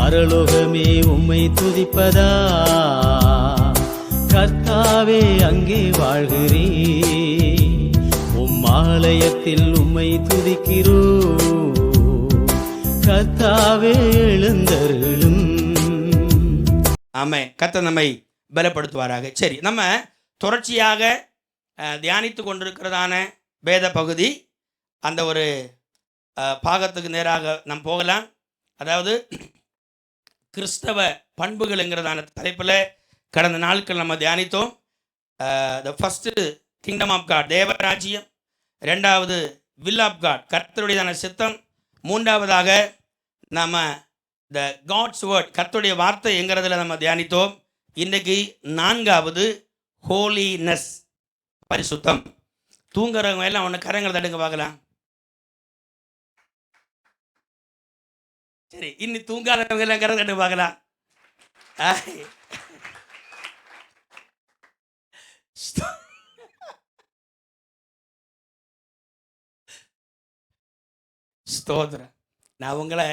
பரலோகமே உம்மை துதிப்பதா, கர்த்தாவே அங்கே வாழ்கிறே, உம் ஆலயத்தில் உம்மை துதிக்கிறோ, கர்த்தாவே எழுந்தருளும். ஆமென். கர்த்தர் நம்மை பலப்படுத்துவாராக. சரி, நம்ம தொடர்ச்சியாக தியானித்து கொண்டிருக்கிறதான வேத பகுதி அந்த ஒரு பாகத்துக்கு நேராக நாம் போகலாம். அதாவது கிறிஸ்தவ பண்புகள்ங்கிறதான தலைப்பில் கடந்த நாட்கள் நம்ம தியானித்தோம். The first kingdom of God, தேவராஜ்யம். ரெண்டாவது வில் ஆஃப் காட், கர்த்தருடையதான சித்தம். மூன்றாவதாக நம்ம த காட்ஸ் வேர்ட், கர்த்தருடைய வார்த்தை என்கிறதுல நம்ம தியானித்தோம். இன்றைக்கு நான்காவது ஹோலினஸ், பரிசுத்தம். தூங்குறவங்க எல்லாம் ஒன்று கரங்களை தடுங்க பார்க்கலாம். சரி, இன்னும் தூங்காதவங்க எல்லாம் கரங்களை தடுங்க பார்க்கலாம். ஸ்தோத்திரம். நான் உங்களை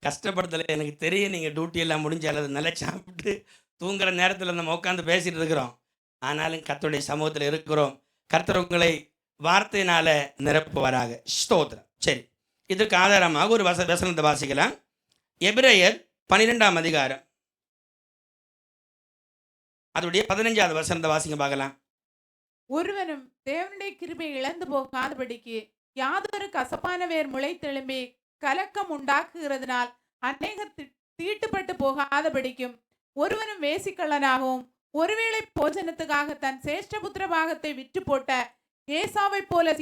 கஷ்டப்படுத்தலை, எனக்கு தெரியும். நீங்கள் டியூட்டியெல்லாம் முடிஞ்சு அல்லது நல்லா சாப்பிட்டு தூங்குற நேரத்தில் நம்ம உட்காந்து பேசிகிட்டு இருக்கிறோம். ஆனாலும் கர்த்தருடைய சமூகத்தில் இருக்கிறோம். கர்த்தர் உங்களை வார்த்தையினால் நிரப்புவாராக. ஸ்தோத்திரம். சரி, இதற்கு ஆதாரமாக ஒரு வசனத்தை வாசிக்கலாம். எபிரேயர் 12ஆம் அதிகாரம் அதோடைய 15வது வசனத்தை வாசிங்க பார்க்கலாம். ஒருவனும் தேவனுடைய கிருபை இழந்து போகாதபடிக்கு யாதொரு கசப்பான வேர் முளைத்தெழும்பி கலக்கம் உண்டாக்குகிறதுனால் அநேகர் தீட்டுப்பட்டு போகாதபடிக்கும், ஒருவனும் வேசிக்கள்ளனாகவும் ஒருவேளை போஜனத்துக்காக தன் சேஷ்டபுத்திர பாகத்தை விற்று போட்ட ஏசாவை போல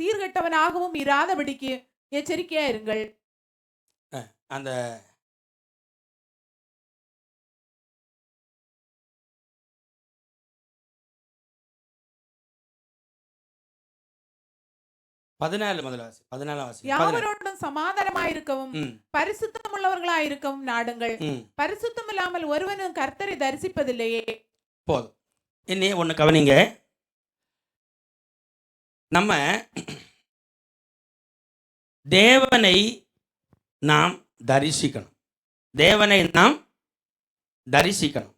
சீர்கெட்டவனாகவும் இராதபடிக்கு எச்சரிக்கையா இருங்கள். அந்த 14 முதல் வாசி. 14ஆம் வாசி. யாவரோடும் சமாதானமாயிருக்கவும் பரிசுத்தம் உள்ளவர்களாயிருக்கவும் நாடுங்கள். பரிசுத்தம் இல்லாமல் ஒருவனும் கர்த்தரை தரிசிப்பதில்லையே. போதும். இன்னி ஒன்று கவனிங்க. நம்ம தேவனை நாம் தரிசிக்கணும். தேவனை நாம் தரிசிக்கணும்.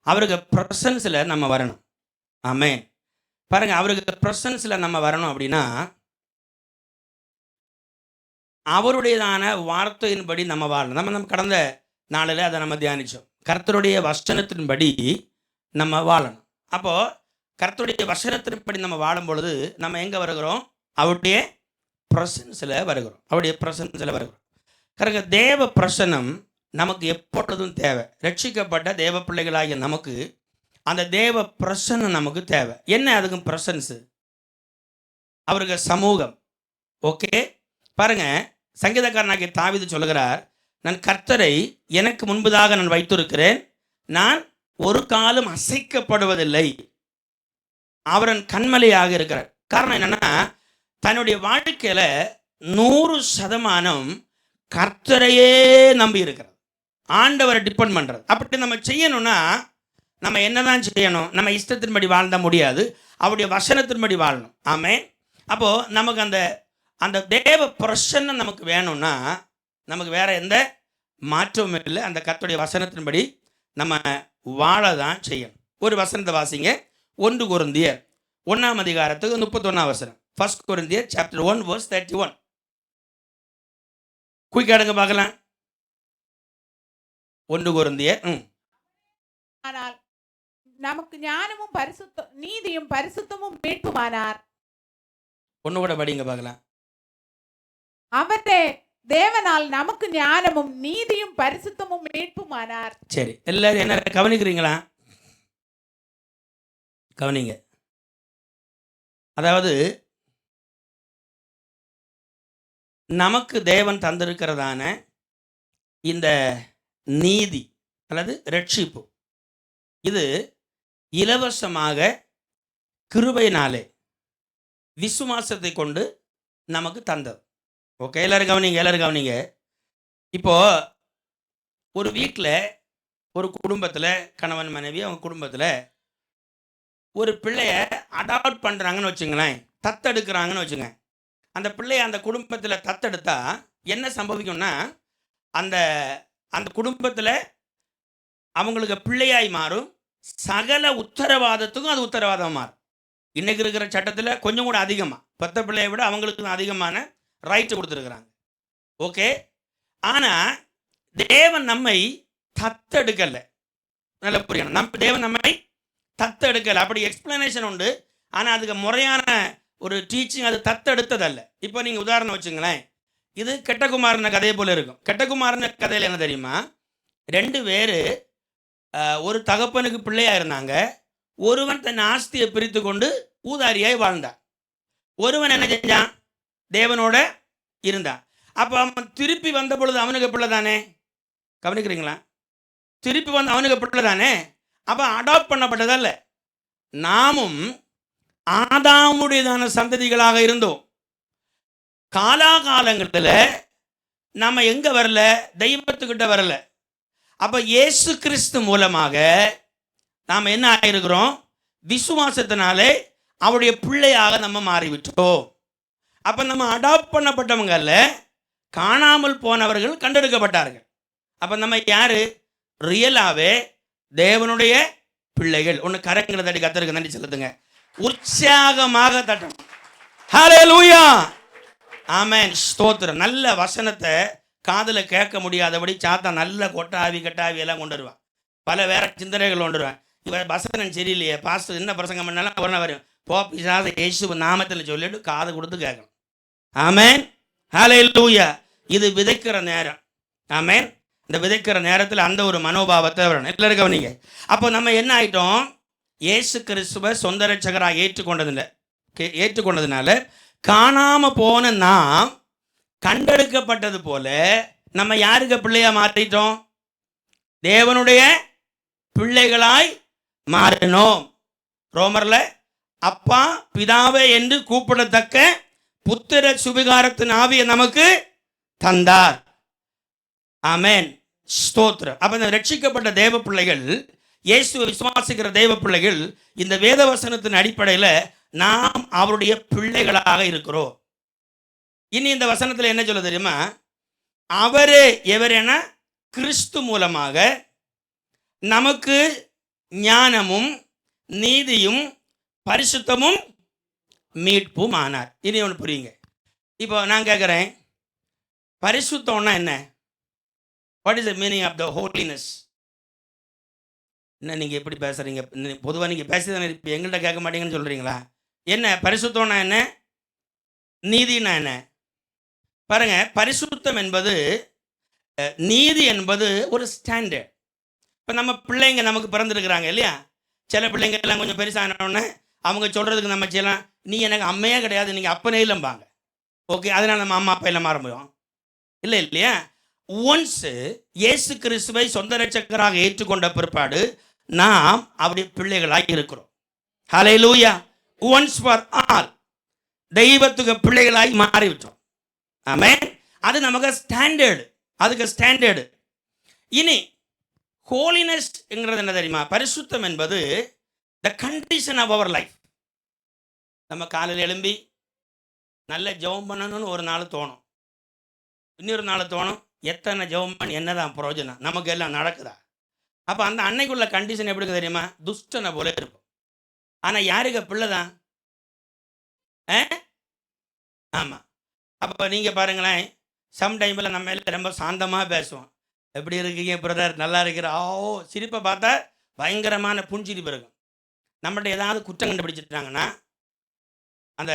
அவருக்கு ப்ரெசன்ஸில் நம்ம வரணும். ஆமென். பாருங்க, அவருக்கு ப்ரெசன்ஸில் நம்ம வரணும் அப்படின்னா அவருடையதான வார்த்தையின்படி நம்ம வாழணும். நம்ம கடந்த நாளில் அதை நம்ம தியானித்தோம். கர்த்தருடைய வசனத்தின்படி நம்ம வாழணும். அப்போது கர்த்தருடைய வசனத்தின்படி நம்ம வாழும் பொழுது நம்ம எங்கே வருகிறோம்? அவருடைய ப்ரெசன்ஸில் வருகிறோம். அவருடைய ப்ரெசன்ஸில் வருகிறோம். கரெக்டாக தேவ பிரசன்னம் நமக்கு எப்பொழுதும் தேவை. ரட்சிக்கப்பட்ட தேவ பிள்ளைகளாகிய நமக்கு அந்த தேவ பிரசன்னம் நமக்கு தேவை. என்ன அதுக்கு ப்ரெசன்ஸு? அவருக்கு சமூகம். ஓகே, பாருங்க, சங்கீதக்காரனாகிய தாவீது சொல்லுகிறார், நான் கர்த்தரை எனக்கு முன்பதாக நான் வைத்திருக்கிறேன், நான் ஒரு காலம் அசைக்கப்படுவதில்லை. அவரன் கண்மலையாக இருக்கிறார். காரணம் என்னன்னா, தன்னுடைய வாழ்க்கையில் 100% கர்த்தரையே நம்பி இருக்கிறது, ஆண்டவரை டிபெண்ட் பண்ணுறது. அப்படி நம்ம செய்யணும்னா நம்ம என்னதான் செய்யணும்? நம்ம இஷ்டத்தின்படி வாழ்ந்த முடியாது, அவருடைய வசனத்தின்படி வாழணும். ஆமென். அப்போது நமக்கு அந்த அந்த தேவ பிரசன்னம் நமக்கு வேணும்னா நமக்கு வேற எந்த மாற்றமும் இல்லை. அந்த கர்த்தருடைய வசனத்தின்படி நம்ம வாழ தான் செய்யணும். ஒரு வசனத்தை வாசிங்க. 1 கொரிந்தியர் 1ஆம் அதிகாரத்துக்கு 31ஆம் வசனம். 1 கொரிந்தியர் chapter 1 verse 31. குயிக்காடுங்க பார்க்கலாம். 1 கொரிந்தியர். ஆனால் நமக்கு ஞானமும் நீதியும் பரிசுத்தமும் மீட்புமானார். ஒன்று கூட படிங்க பார்க்கலாம். அவரே தேவனால் நமக்கு ஞானமும் நீதியும் பரிசுத்தமும் மீட்புமானார். சரி, எல்லாரும் என்ன கவனிக்கிறீங்களா? கவனிங்க. அதாவது நமக்கு தேவன் தந்திருக்கிறதான இந்த நீதி அல்லது ரட்சிப்பு, இது இலவசமாக கிருபையினாலே விசுவாசத்தை கொண்டு நமக்கு தந்தது. ஓகே, எல்லாரும் கவனிங்க. இப்போது ஒரு வீட்டில், ஒரு குடும்பத்தில், கணவன் மனைவி அவங்க குடும்பத்தில் ஒரு பிள்ளைய அடாப்ட் பண்ணுறாங்கன்னு வச்சுங்களேன், தத்தெடுக்கிறாங்கன்னு வச்சுங்க. அந்த பிள்ளைய அந்த குடும்பத்தில் தத்தெடுத்தா என்ன சம்பவிக்கும்னா, அந்த அந்த குடும்பத்தில் அவங்களுக்கு பிள்ளையாய் மாறும். சகல உத்தரவாதத்துக்கும் அது உத்தரவாதம் மாறும். இன்னைக்கு இருக்கிற சட்டத்தில் கொஞ்சம் கூட அதிகமாக பெத்த பிள்ளையை விட அவங்களுக்கு அதிகமான ரைட்டு கொடுத்துருக்குறாங்க. ஓகே, ஆனால் தேவன் நம்மை தத்தெடுக்கலை. நல்ல புரியணும், தேவன் நம்மை தத்தெடுக்கலை. அப்படி எக்ஸ்பிளனேஷன் உண்டு, ஆனால் அதுக்கு முறையான ஒரு டீச்சிங் அது தத்தெடுத்ததல்ல. இப்போ நீங்கள் உதாரணம் வச்சுங்களேன், இது கெட்டகுமாரன கதையை போல இருக்கும். கெட்டகுமாரன கதையில் என்ன தெரியுமா, 2 பேர் ஒரு தகப்பனுக்கு பிள்ளையா இருந்தாங்க. ஒருவன் தன் ஆஸ்தியை பிரித்து கொண்டு ஊதாரியாய் வாழ்ந்தான். ஒருவன் என்ன செஞ்சான், தேவனோட இருந்தான். அப்போ அவன் திருப்பி வந்த பொழுது அவனுக்கு பிள்ளை தானே, கவனிக்கிறீங்களா? திருப்பி வந்து அவனுக்கு பிள்ளை தானே. அப்போ அடாப்ட் பண்ணப்பட்டதல்ல. நாமும் ஆதாமுடையதான சந்ததிகளாக இருந்தோம். காலாகாலங்களில் நம்ம எங்கே வரல, தெய்வத்துக்கிட்ட வரல. அப்போ இயேசு கிறிஸ்து மூலமாக நாம் என்ன ஆகிருக்கிறோம், விசுவாசத்தினாலே அவருடைய பிள்ளையாக நம்ம மாறிவிட்டோம். அப்போ நம்ம அடாப்ட் பண்ணப்பட்டவங்கல்ல, காணாமல் போனவர்கள் கண்டெடுக்கப்பட்டார்கள். அப்போ நம்ம யாரு, ரியலாகவே தேவனுடைய பிள்ளைகள். ஒன்று கரங்களை தட்டி கர்த்தருக்கு நன்றி செலுத்துங்க, உற்சாகமாக தட்டணும். ஹல்லேலூயா, ஆமென், ஸ்தோத்திரம். நல்ல வசனத்தை காதில் கேட்க முடியாதபடி சாத்தா நல்ல கொட்டாவி கட்டாவி எல்லாம் கொண்டு வருவான். பல வேற சிந்தனைகள் கொண்டு வருவான். இவன் வசனம் சரியில்லையே, பாஸ்டர் என்ன பிரசங்கம் பண்ணாலும் உடனே வரும். போ பிசாச இயேசு நாமத்தில் சொல்லிட்டு காது கொடுத்து கேட்கணும். ஆமென், ஹல்லேலூயா. இது விதைக்கிற நேரம். ஆமென். இந்த விதைக்கிற நேரத்தில் அந்த ஒரு மனோபாவத்தை வரணும். எல்லாரும் கவனிங்க. அப்போ நம்ம என்ன ஆயிட்டோம், இயேசு கிறிஸ்துவை சொந்த ரட்சகராக ஏற்றுக்கொண்டதுனால காணாம போன நாம் கண்டெடுக்கப்பட்டது போல நம்ம யாருக்கு பிள்ளையா மாற்றிட்டோம், தேவனுடைய பிள்ளைகளாய் மாறினோம். ரோமர்ல அப்பா பிதாவே என்று கூப்பிடத்தக்க புத்திர சுவிகாரத்தின் ஆவியை நமக்கு தந்தார். ஆமென், ஸ்தோத்திரம். அப்ப இந்த ரட்சிக்கப்பட்ட தேவ பிள்ளைகள், இயேசுவை விசுவாசிக்கிற தேவ பிள்ளைகள், இந்த வேத வசனத்தின் அடிப்படையில் நாம் அவருடைய பிள்ளைகளாக இருக்கிறோம். இனி இந்த வசனத்தில் என்ன சொல்ல தெரியுமா, அவரே எவரென கிறிஸ்து மூலமாக நமக்கு ஞானமும் நீதியும் பரிசுத்தமும் மீட்பும் ஆனார். இனி ஒன்று புரியுங்க. இப்போ நான் கேட்குறேன், பரிசுத்தம்னா என்ன? What is the meaning of the holiness? என்ன நீங்கள் எப்படி பேசுகிறீங்க? பொதுவாக நீங்கள் பேசுறதுன்னு இப்போ எங்கள்கிட்ட கேட்க மாட்டீங்கன்னு சொல்கிறீங்களா? என்ன பரிசுத்தம்னா என்ன, நீதினா என்ன? பாருங்க, பரிசுத்தம் என்பது, நீதி என்பது ஒரு ஸ்டாண்டர்ட். இப்போ நம்ம பிள்ளைங்க நமக்கு பிறந்திருக்கிறாங்க இல்லையா, சில பிள்ளைங்க எல்லாம் கொஞ்சம் பெருசானோடனே அவங்க சொல்கிறதுக்கு நம்ம செய்யலாம், நீ எனக்கு அம்மையே கிடையாது, நீங்கள் அப்பனே இல்லைம்பாங்க. ஓகே, அதனால் நம்ம அம்மா அப்பா எல்லாம் மாறும்போம் இல்லை இல்லையா? ஒன்ஸு இயேசு கிறிஸ்துவை சொந்த ரட்சகராக ஏற்றுக்கொண்ட பிற்பாடு நாம் அவருடைய பிள்ளைகளாக இருக்கிறோம். ஹல்லேலூயா. ஒன்ஸ் ஃபார் ஆல் தெய்வத்துக்கு பிள்ளைகளாய் மாறிவிட்டோம். ஆமென். அது நமக்கு ஸ்டாண்டர்டு, அதுக்கு ஸ்டாண்டர்டு. இனி ஹோலினஸ்ங்கிறது என்ன தெரியுமா? பரிசுத்தம் என்பது the condition of our life. நம்ம காலையில் எழும்பி நல்ல ஜெபம் பண்ணணும்னு ஒரு நாள் தோணும், இன்னொரு நாள் தோணும், எத்தனை ஜெபம் பண்ணி என்னதான் பிரயோஜனம், நமக்கு எல்லாம் நடக்குதா? அப்போ அந்த அன்னைக்குள்ள கண்டிஷன் எப்படி தெரியுமா? துஷ்டனை போல இருக்கும். ஆனால் யாருக்கு பிள்ளை தான். ஆமாம். அப்போ நீங்கள் பாருங்களேன், சம்டைமில் நம்ம எல்லாம் ரொம்ப சாந்தமாக பேசுவோம். எப்படி இருக்கீங்க பிரதர், நல்லா இருக்கிற, ஓ சிரிப்பை பார்த்தா பயங்கரமான புஞ்சிரிப்பு இருக்கும். நம்மள்ட்ட ஏதாவது குற்றம் கண்டுபிடிச்சிட்டாங்கன்னா அந்த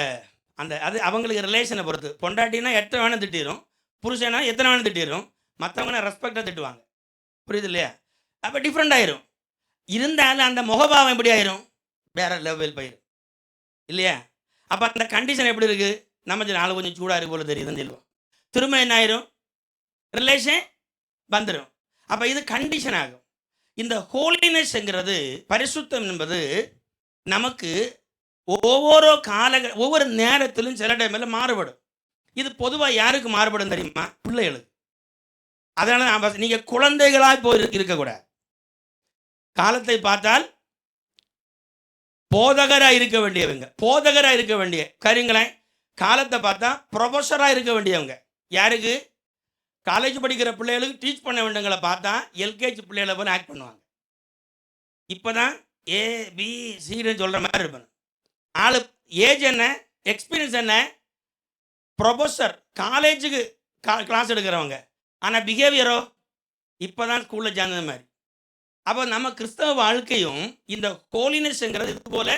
அந்த அது அவங்களுக்கு ரிலேஷனை பொறுத்து. பொண்டாட்டினா எத்தனை வேணும் திட்டிடும், புருஷனா எத்தனை வேணும் திட்டிடும், மற்றவங்க ரெஸ்பெக்டாக திட்டுவாங்க. புரியுது இல்லையா? அப்போ டிஃப்ரெண்ட் ஆயிரும். இருந்தாலும் அந்த முகபாவம் எப்படி ஆயிரும், வேற லெவல் போயிடும் இல்லையா? அப்போ அந்த கண்டிஷன் எப்படி இருக்குது, நம்ம நாள் கொஞ்சம் சூடாக இருக்கு போல தெரியுதுன்னு சொல்லுவோம். திரும்ப என்ன ஆயிரும், ரிலேஷன் வந்துடும். அப்போ இது கண்டிஷன் ஆகும். இந்த ஹோலினஸ்ங்கிறது, பரிசுத்தம் என்பது நமக்கு ஒவ்வொரு நேரத்திலும் சில டைமில் மாறுபடும். இது பொதுவாக யாருக்கு மாறுபடும் தெரியுமா? பிள்ளைகளுக்கு. அதனால நீங்கள் குழந்தைகளாய் போய் இருக்கக்கூடாது. காலத்தை பார்த்தால் போதகராக இருக்க வேண்டியவங்க, போதகராக இருக்க வேண்டிய கருங்களேன். காலத்தை பார்த்தா ப்ரொஃபஸராக இருக்க வேண்டியவங்க. யாருக்கு? காலேஜ் படிக்கிற பிள்ளைகளுக்கு டீச் பண்ண வேண்டுங்களை பார்த்தா எல்கேஜி பிள்ளைகளை போல ஆக்ட் பண்ணுவாங்க. இப்போ தான் ஏபிசின்னு சொல்கிற மாதிரி இருப்பாங்க. ஆளு ஏஜ் என்ன, எக்ஸ்பீரியன்ஸ் என்ன, ப்ரொஃபஸர் காலேஜுக்கு கிளாஸ் எடுக்கிறவங்க, ஆனால் பிஹேவியரோ இப்போ தான் ஸ்கூலில் சேர்ந்தது மாதிரி. அப்போ நம்ம கிறிஸ்தவ வாழ்க்கையும் இந்த ஹோலினஸ்ங்கிறது இது போல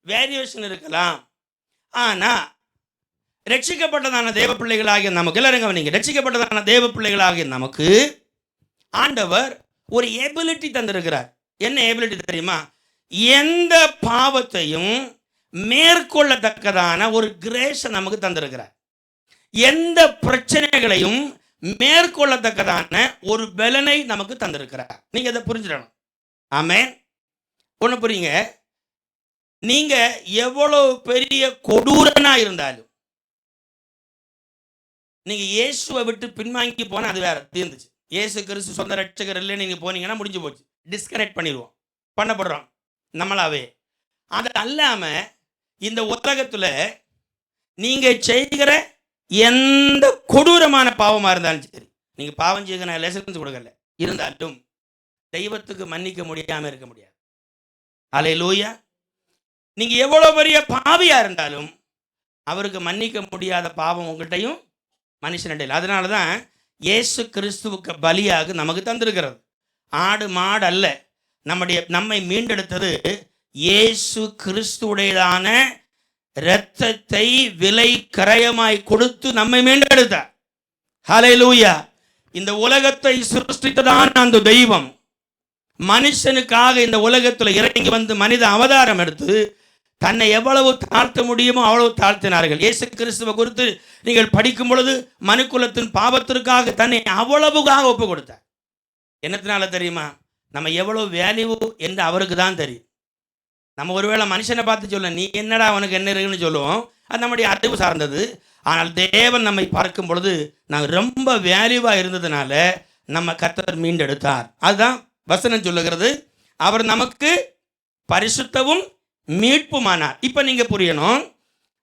வேரியேஷன் இருக்கலாம். ஆனால் ரட்சிக்கப்பட்டதான தேவ பிள்ளைகளாகிய நமக்கு, எல்லாரும் நீங்கள் ரட்சிக்கப்பட்டதான தேவ பிள்ளைகளாகிய நமக்கு ஆண்டவர் ஒரு எபிலிட்டி தந்திருக்கிறார். என்ன எபிலிட்டி தெரியுமா? எந்த பாவத்தையும் மேற்கொள்ளத்தக்கதான ஒரு கிரேஸை நமக்கு தந்திருக்கிறார். எந்த பிரச்சனைகளையும் மேற்கொள்ளத்தக்கதான ஒரு பலனை நமக்கு தந்திருக்கிறார். நீங்க இதை புரிஞ்சிடணும். ஆமென். ஒன்று புரியுங்க, நீங்க எவ்வளவு பெரிய கொடூரனா இருந்தாலும் நீங்க இயேசுவை விட்டு பின்வாங்கி போனா அது வேற, தீர்ந்துச்சு. இயேசு கிறிஸ்து சொந்த ரட்சகர் இல்லை நீங்க போனீங்கன்னா முடிஞ்சு போச்சு. டிஸ்கனெக்ட் பண்ணிடுவோம், பண்ணப்படுறோம் நம்மளாவே. அது அல்லாம இந்த உலகத்துல நீங்க செய்கிற எந்த கொடூரமான பாவமா இருந்தாலும் சரி, நீங்க பாவம் செய்ய நான் லைசன்ஸ் கொடுக்கல, இருந்தாலும் தெய்வத்துக்கு மன்னிக்க முடியாம இருக்க முடியாது. அல்லேலூயா. நீங்க எவ்வளவு பெரிய பாவியா இருந்தாலும் அவருக்கு மன்னிக்க முடியாத பாவம் உங்கள்கிட்டையும் மனுஷனிடையில். அதனால தான் இயேசு கிறிஸ்துவுக்கு பலியாக நமக்கு தந்திருக்கிறது. ஆடு மாடு அல்ல, நம்மை மீண்டெடுத்தது இயேசு கிறிஸ்துவுடையதான இரத்தத்தை விலை கரையமாய் கொடுத்து நம்மை மீண்டெடுத்தார். ஹல்லேலூயா. இந்த உலகத்தை சிருஷ்டித்ததான் அந்த தெய்வம் மனுஷனுக்காக இந்த உலகத்தில் இறங்கி வந்து மனித அவதாரம் எடுத்து தன்னை எவ்வளவு தாழ்த்த முடியுமோ அவ்வளவு தாழ்த்தினார்கள். இயேசு கிறிஸ்துவை குறித்து நீங்கள் படிக்கும் பொழுது மனுக்குலத்தின் பாவத்திற்காக தன்னை அவ்வளவுக்காக ஒப்பு கொடுத்தார். என்னத்தினால தெரியுமா? நம்ம எவ்வளவு வேல்யூ என்று அவருக்கு தான் தெரியும். நம்ம ஒருவேளை மனுஷனை பார்த்து சொல்ல நீ என்னடா அவனுக்கு என்ன இருக்குன்னு சொல்லுவோம், அது நம்முடைய அறிவு சார்ந்தது. ஆனால் தேவன் நம்மை பார்க்கும் பொழுது நாங்கள் ரொம்ப வேல்யூவாக இருந்ததுனால நம்ம கர்த்தர் மீண்டெடுத்தார். அதுதான் வசனம் சொல்லுகிறது, அவர் நமக்கு பரிசுத்தவும் மீட்புமானார். இப்போ நீங்க புரியணும்,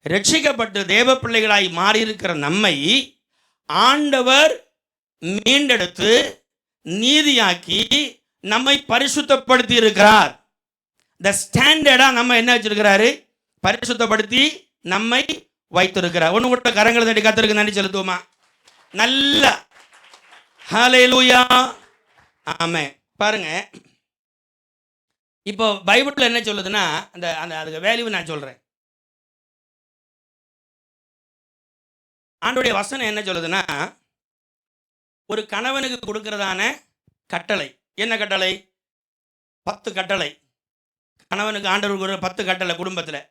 ரட்சிக்கப்பட்டு தேவ பிள்ளைகளாய் மாறியிருக்கிற நம்மை ஆண்டவர் மீண்டெடுத்து நீதியாக்கி நம்மை பரிசுத்தப்படுத்தி இருக்கிறார். த ஸ்டாண்டர்டா நம்ம என்ன வச்சிருக்கிறாரு? பரிசுத்தப்படுத்தி நம்மை வைத்திருக்கிறார். ஒன்று கூட கரங்களை தட்டி கர்த்தருக்கு நன்றி செலுத்துவோமா? நல்ல ஹல்லேலூயா. ஆமென். பாருங்க, இப்போ பைபிள்ல என்ன சொல்லுதுன்னா, அந்த அதுக்கு வேல்யூ நான் சொல்றேன். ஆண்டவருடைய வசனம் என்ன சொல்லுதுன்னா, ஒரு கணவனுக்கு கொடுக்கிறதான கட்டளை என்ன கட்டளை? 10 கட்டளை. கணவனுக்கு ஆண்டவர் 10 கட்டளை குடும்பத்தில்.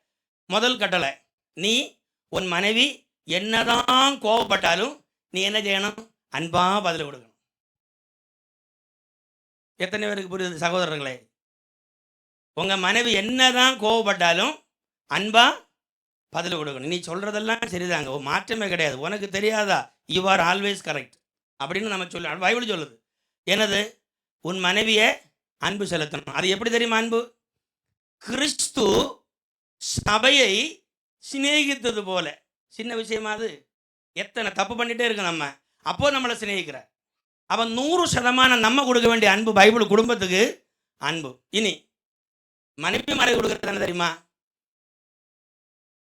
முதல் கட்டளை, நீ உன் மனைவி என்னதான் கோபப்பட்டாலும் நீ என்ன செய்யணும்? அன்பா பதில் கொடுக்கணும். எத்தனை பேருக்கு புரியுது சகோதரர்களே? உங்க மனைவி என்னதான் கோவப்பட்டாலும் அன்பா பதில் கொடுக்கணும். நீ சொல்றதெல்லாம் சரிதாங்க, மாற்றமே கிடையாது, உனக்கு தெரியாதா, யூ ஆர் ஆல்வேஸ் கரெக்ட் அப்படின்னு நம்ம சொல்ல பைபிள் சொல்லுது. என்னது? உன் மனைவியை அன்பு செலுத்தணும். அது எப்படி தெரியுமா? அன்பு கிறிஸ்து சபையை சிநேகித்தது போல. சின்ன விஷயமா அது? எத்தனை தப்பு பண்ணிட்டே இருக்கு நம்ம, அப்போ நம்மளை சிநேகிக்கிற. அவன் 100% நம்ம கொடுக்க வேண்டிய அன்பு பைபிள் குடும்பத்துக்கு அன்பு. இனி மனைவி மறை கொடுக்கறது என்ன தெரியுமா?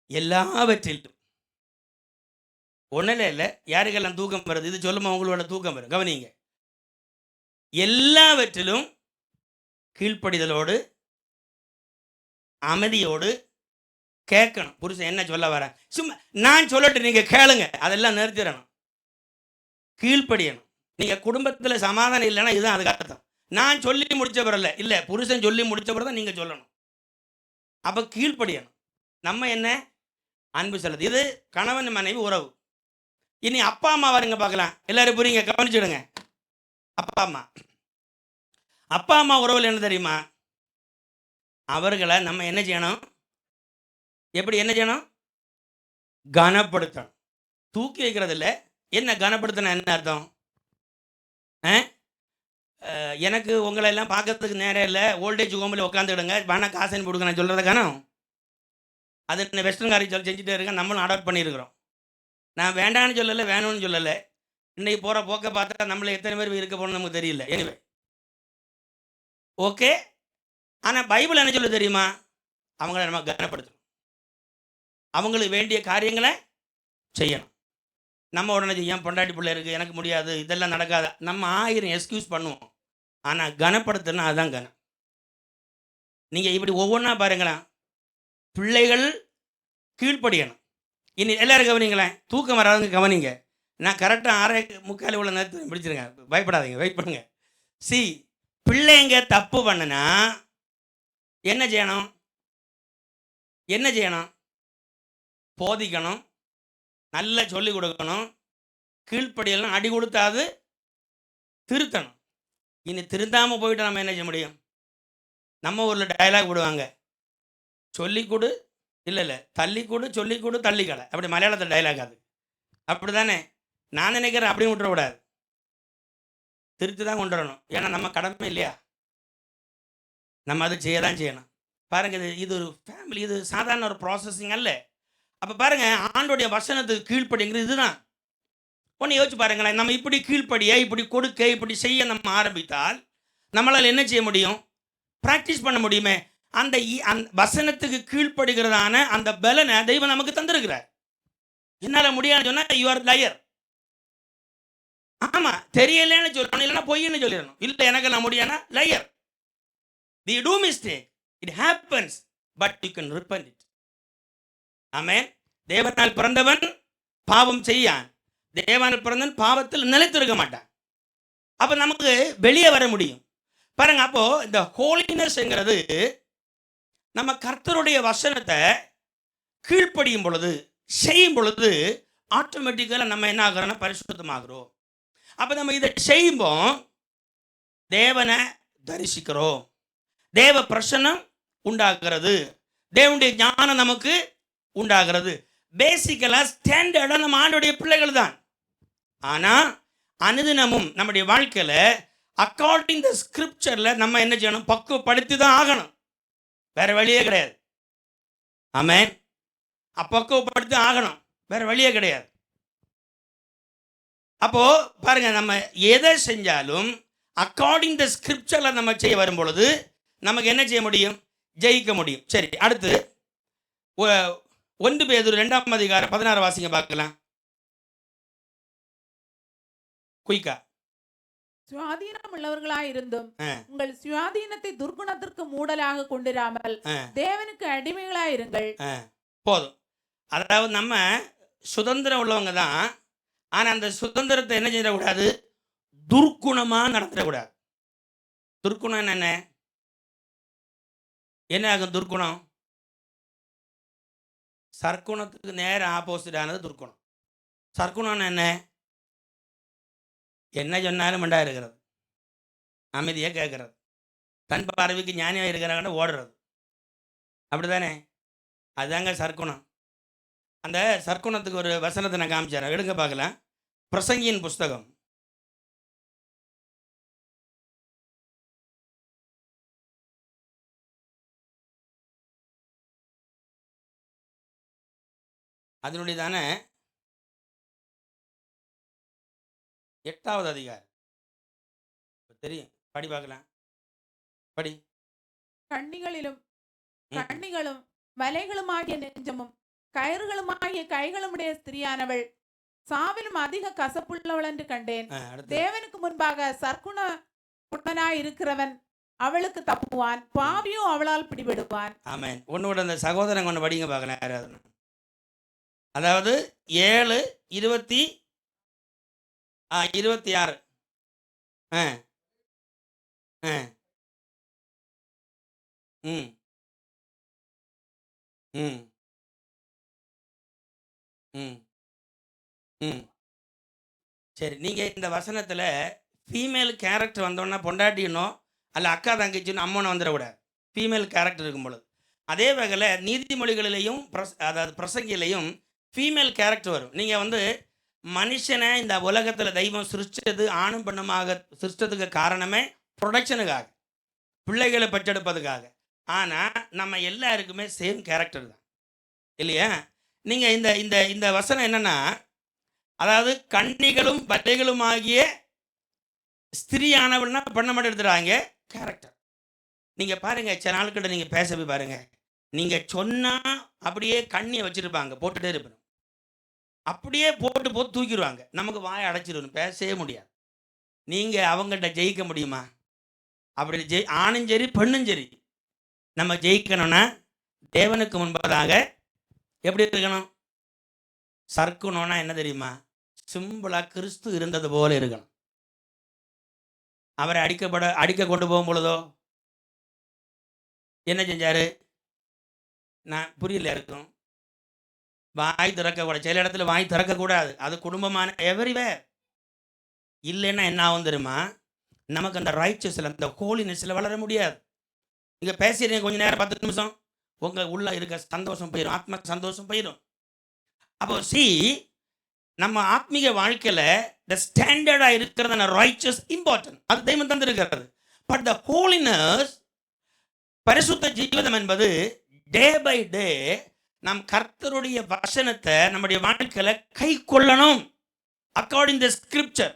எல்லாவற்றிலும் ஒன்றில் இல்லை, யாருக்கெல்லாம் தூக்கம் வருது இது சொல்லுமா? உங்களோட தூக்கம் வரும், கவனிங்க. எல்லாவற்றிலும் கீழ்ப்படிதலோடு அமைதியோடு கேட்கணும். புருஷன் என்ன சொல்ல வர, சும்மா நான் சொல்லட்டு நீங்க கேளுங்க, அதெல்லாம் நிறுத்திடணும். கீழ்ப்படியணும். நீங்க குடும்பத்தில் சமாதானம் இல்லைன்னா இதுதான் அதுக்கு அர்த்தம். நான் சொல்லி முடிச்ச பிறல்ல, இல்லை புருஷன் சொல்லி முடிச்ச பிறகு தான் நீங்கள் சொல்லணும். அப்போ கீழ்ப்படியணும். நம்ம என்ன? அன்பு செலுத்து. இது கணவன் மனைவி உறவு. இனி அப்பா அம்மா வருங்க பார்க்கலாம். எல்லாரும் புரியுங்க, கவனிச்சுடுங்க. அப்பா அம்மா உறவில் என்ன தெரியுமா? அவர்களை நம்ம என்ன செய்யணும்? எப்படி என்ன செய்யணும்? கனப்படுத்தணும். தூக்கி வைக்கிறது இல்லை. என்ன கனப்படுத்தினா என்ன அர்த்தம்? எனக்கு உங்களை எல்லாம் பார்க்கறதுக்கு நேரம் இல்லை, ஓல்டேஜ் ஹோமில் உட்காந்துடுங்க, வேணால் காசு கொடுக்க நான் சொல்கிறத காணும். அது என்ன வெஸ்டர்ன் காரி செஞ்சுட்டே இருக்கேன், நம்மளும் அடாப்ட் பண்ணியிருக்கிறோம். நான் வேண்டான்னு சொல்லலை, வேணும்னு சொல்லலை. இன்னைக்கு போகிற போக்க பார்த்தா நம்மள எத்தனை பேர் இருக்க போகணும்னு நமக்கு தெரியல. Anyway okay. ஆனால் பைபிள் என்ன சொல்ல தெரியுமா? அவங்கள நம்ம கனப்படுத்தணும், அவங்களுக்கு வேண்டிய காரியங்களை செய்யணும். நம்ம உடனே ஏன் பொண்டாட்டி பிள்ளை இருக்குது, எனக்கு முடியாது, இதெல்லாம் நடக்காது, நம்ம 1000 எக்ஸ்கியூஸ் பண்ணுவோம். ஆனால் கனப்படுத்தணும், அதுதான் கனம். நீங்கள் இப்படி ஒவ்வொன்றா பாருங்களேன். பிள்ளைகள் கீழ்ப்படியணும். இனி எல்லாரும் கவனிங்களேன், தூக்கம் வராதுங்க கவனிங்க. நான் கரெக்டாக 6:45 உள்ள நேரத்தில் பிடிச்சிருங்க, பயப்படாதீங்க, வெயிட் பண்ணுங்க. பிள்ளைங்க தப்பு பண்ணுனா என்ன செய்யணும்? என்ன செய்யணும்? போதிக்கணும், நல்லா சொல்லி கொடுக்கணும், கீழ்ப்படியெல்லாம் அடி கொடுத்தாது திருத்தணும். இனி திருந்தாமல் போயிட்டு நம்ம என்ன செய்ய முடியும்? நம்ம ஊரில் டயலாக் விடுவாங்க, சொல்லி கொடு, இல்லை தள்ளி கொடு, சொல்லி கொடு, தள்ளிக்கடை, அப்படி மலையாளத்தில் டயலாக். அது அப்படி தானே? நான் நினைக்கிறேன் அப்படியும் விட்டுறக்கூடாது, திருத்தி தான் கொண்டு வரணும். ஏன்னா நம்ம கடமை இல்லையா, நம்ம அது செய்ய தான் செய்யணும். பாருங்கள், இது ஒரு ஃபேமிலி, இது சாதாரண ஒரு ப்ராசஸிங் அல்ல. அப்போ பாருங்கள், ஆண்டோடைய வசனத்துக்கு கீழ்ப்படிங்கிறது இதுதான். ஒன்று யோசிச்சு பாருங்களேன், நம்ம இப்படி கீழ்ப்படிய, இப்படி கொடுக்க, இப்படி செய்ய நம்ம ஆரம்பித்தால் நம்மளால் என்ன செய்ய முடியும்? ப்ராக்டிஸ் பண்ண முடியுமே. அந்த வசனத்துக்கு கீழ்ப்படுகிறதான அந்த பலனை தெய்வம் நமக்கு தந்திருக்கிறார். என்னால் முடியாதுன்னு சொன்னால் யூ ஆர் லயர். ஆமாம், தெரியலன்னு சொல்லணும், இல்லைன்னா பொய்ன்னு சொல்லிடணும். இல்லை எனக்கு நான் முடியாதுன்னா liar. They do mistake, it happens, but you can repent it. Amen. தேவனால் பிறந்தவன் பாவம் செய்யான், தேவனால் பிறந்தவன் பாவத்தில் நிலைத்திருக்க மாட்டான். அப்போ நமக்கு வெளியே வர முடியும். பாருங்க, அப்போ இந்த ஹோலினஸ்ங்கிறது நம்ம கர்த்தருடைய வசனத்தை கீழ்ப்படியும் பொழுது, செய்யும் பொழுது ஆட்டோமேட்டிக்கலாக நம்ம என்ன ஆகிறோம்னா பரிசுத்தமாகிறோம். அப்போ நம்ம இதை செய்யும்போது தேவனை தரிசிக்கிறோம், தேவ பிரசன்னம் உண்டாகிறது, தேவனுடைய ஞானம் நமக்கு உண்டாகிறது. பேசிக்கலாக ஸ்டாண்டர்டாக நம்ம ஆண்டோடைய பிள்ளைகள் தான். ஆனால் அனுதினமும் நம்முடைய வாழ்க்கையில் அக்கார்டிங் த ஸ்கிரிப்சரில் நம்ம என்ன செய்யணும்? பக்குவப்படுத்தி தான் ஆகணும், வேற வழியே கிடையாது. ஆமென். அப்பக்குவப்படுத்தி ஆகணும், வேற வழியே கிடையாது. அப்போ பாருங்க, நம்ம எதை செஞ்சாலும் அக்கார்டிங் த ஸ்கிரிப்சரில் நம்ம செய்ய வரும் பொழுது நமக்கு என்ன செய்ய முடியும்? ஜெயிக்க முடியும். சரி, அடுத்து 1 பேதுரு 2:16 வாசிங்க பார்க்கலாம். குயிக்கா. சுயாதீனம் உள்ளவர்களாயிருந்தும் உங்கள் சுயாதீனத்தை துர்குணத்திற்கு மூடலாக கொண்டிராமல் தேவனுக்கு அடிமைகளாயிருங்கள். போதும். அதாவது நம்ம சுதந்திரம் உள்ளவங்க தான், ஆனால் அந்த சுதந்திரத்தை என்ன செய்யக்கூடாது? துர்க்குணமாக நடத்திடக்கூடாது. துர்க்குணம் என்ன? என்ன ஆகும் துர்க்குணம்? சர்க்குணத்துக்கு நேர ஆப்போசிட்டானது துர்க்குணம். சர்க்குணம் என்ன? என்ன சொன்னாலும் மண்டா இருக்கிறது, அமைதியாக கேட்கறது, தன் பார்வைக்கு ஞானியாக இருக்கிறாங்கன்னு ஓடுறது, அப்படி தானே? அதுதாங்க சர்க்குணம். அந்த சர்க்குணத்துக்கு ஒரு வசனத்தை நான் காமிச்சேன், எடுங்க பார்க்கலாம். பிரசங்கியின் புஸ்தகம் 8வது அதிகாரம். தெரியும், படி பார்க்கலாம், படி. கண்ணிகளும் மலைகளுமாகிய நெஞ்சமும் கயிறுகளுமாகிய கைகளுமுடைய ஸ்திரியானவள் சாவிலும் அதிக கசப்புள்ளவள் என்று கண்டேன். தேவனுக்கு முன்பாக சர்க்குணனாய் இருக்கிறவன் அவளுக்கு தப்புவான், பாவியோ அவளால் பிடிபடுவான். ஆமென். ஒன்னோட அந்த சகோதரன் கொண்டு படிங்க பார்க்கலாம் யாராவது. அதாவது 7:26. சரி, நீங்கள் இந்த வசனத்தில் ஃபீமேல் கேரக்டர் வந்தோன்னா பொண்டாட்டினோ அல்ல அக்கா தங்கச்சின்னு அம்மனை வந்துடக்கூடாது, ஃபீமேல் கேரக்டர் இருக்கும் பொழுது. அதே வகையில் நீதிமொழிகளிலையும் அதாவது பிரசங்கிலையும் ஃபீமேல் கேரக்டர் வரும். நீங்கள் மனுஷனை இந்த உலகத்தில் தெய்வம் சிருஷ்டித்தது ஆணும் பெண்ணுமாக சிருஷ்டத்துக்கு காரணமே ப்ரொடக்ஷனுக்காக, பிள்ளைகளை பெற்றெடுப்பதுக்காக. ஆனால் நம்ம எல்லாருக்குமே சேம் கேரக்டர் தான் இல்லையா? நீங்கள் இந்த இந்த இந்த வசனம் என்னென்னா, அதாவது கன்னிகளும் பட்டைகளும் ஆகிய ஸ்திரியானவள்னா பண்ண மட்டும் எடுத்துறாங்க கேரக்டர். நீங்க பாருங்க, சில நாட்கிட்ட நீங்க பேச போய் பாருங்க, நீங்க சொன்னா அப்படியே கண்ணியை வச்சிருப்பாங்க, போட்டுட்டே இருப்பணும், அப்படியே போட்டு தூக்கிடுவாங்க, நமக்கு வாயை அடைச்சிடணும், பேசவே முடியாது. நீங்க அவங்கள்ட்ட ஜெயிக்க முடியுமா? அப்படி ஆணும் சரி பெண்ணும் சரி, நம்ம ஜெயிக்கணும்னா தேவனுக்கு முன்பதாக எப்படி இருக்கணும்? சர்க்கணும்னா என்ன தெரியுமா? சிம்பிளா கிறிஸ்து இருந்தது போல இருக்கணும். அவரை அடிக்க கொண்டு போகும் பொழுதோ என்ன செஞ்சாரு? நான் புரியல இருக்கும். வாய் திறக்கக்கூடாது, சில இடத்துல வாய் திறக்கக்கூடாது, அது குடும்பமான எவரிவேர். இல்லைன்னா என்ன ஆகும் தெரியுமா? நமக்கு அந்த ரைச்சஸ்ல அந்த ஹோலினஸ்ல வளர முடியாது. நீங்க பேசுறீங்க கொஞ்ச நேரம் 10 நிமிஷம், உங்க உள்ள இருக்க சந்தோஷம் போயிடும், ஆத்ம சந்தோஷம் போயிடும். அப்போ நம்ம ஆத்மீக வாழ்க்கையில the ஸ்டாண்டர்டா இருக்கிறது ரைச்சஸ் இம்பார்ட்டன்ட், அது தெய்வம் தந்திருக்கிறது. பட் த ஹோலினஸ், பரிசுத்த ஜீவிதம் என்பது டே பை டே நம் கர்த்தருடைய வசனத்தை நம்முடைய வாழ்க்கையில கை கொள்ளணும் அக்கார்டிங் த ஸ்கிரிப்சர்.